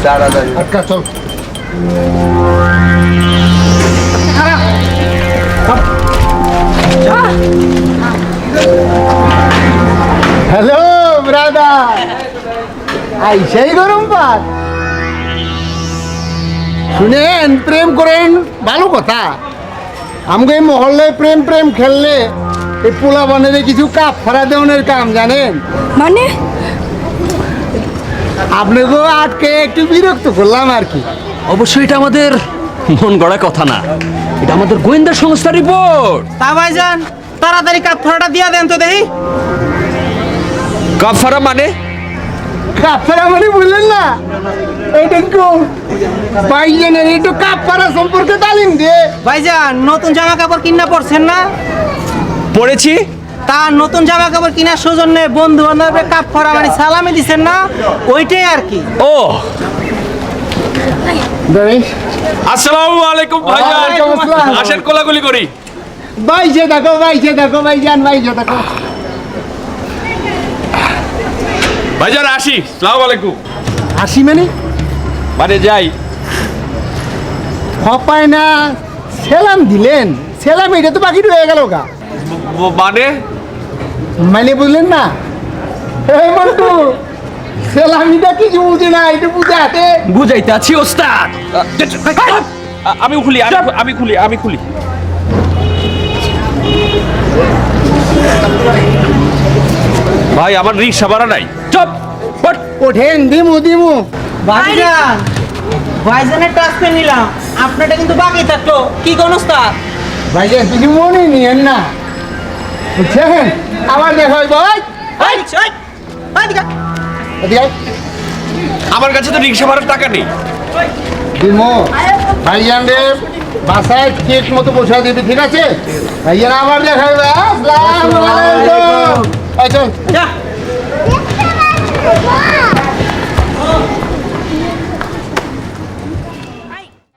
তাড়াতাড়ি আচ্ছা চল। হ্যালো ব্রাদার, আইসাই গরম পাত। শুনেন, প্রেম করেন ভালো কথা, আমাকে এই মহল্লায় প্রেম প্রেম খেললে এই পোলা বানের কিছু কাপ ফাড়া দেওয়ানের কাম জানেন। মানে আপনাকেও আটকে একটু বিরক্ত করলাম আর কি। অবশ্যই এটা আমাদের মন গড়া কথা না, এটা আমাদের গোয়েন্দা সংস্থার রিপোর্ট। তা ভাইজান তাড়াতাড়ি কাপড়টা দিয়া দেন তো দেখি। কাফারা মানে? কাপ ফাড়া মানে বললেন না, এটা একটু ভাইজানের একটু কাপ ফাড়া সম্পর্কে তালিম দিয়ে। ভাইজান নতুন জামা কাপড় কিনা পড়ছেন না? পড়েছি। তার নতুন জামা কাপড় কিনার সৌজন্যে বন্ধু বান্ধবের কাপ ফরা মানে সালামি দিচ্ছেন না, ওইটাই আর কি। ও ভাই আসসালামু আলাইকুম ভাইজান, ওয়ালাইকুম আসসালাম। আসেন কোলাকুলি করি। ভাইজে দেখো, ভাইজে দেখো, ভাইজান ভাইজে দেখো। ভাইজান আসি, আসসালামু আলাইকুম। আসি মানে যাই। হপায় না সেলাম দিলেন, সেলাম এটা তো বাকি রয়ে গেল গা। মানে মানে বুঝলেন না? এই মন্টু, সেলামিটা কিছু বুঝে না, এটা বুঝাতে। বুঝাইতে আছি ওস্তাদ। আমি খুলি, আমি খুলি, আমি খুলি। ভাই আমার রিক্সা ভাড়া নাই। চপ ওঠেন, দিমু দিমু। ভাইজান ভাইজানের ট্রান্সফার নিলাম, আপনারটা কিন্তু বাকি থাকলো। কি কোন ওস্তাদ? ভাইজান কিছু মনে নিয়েন না, বুঝছেন? আবার দেখা হইব। এদিকে আয়। আমার কাছে তো রিক্সা ভাড়ার টাকা নেই। দিমু, ভাইজান রে বাসায় ঠিক মতো পৌঁছা দিবি, ঠিক আছে? ভাইজান আবার দেখা হইবে। আসসালামু আলাইকুম। এই চল। যা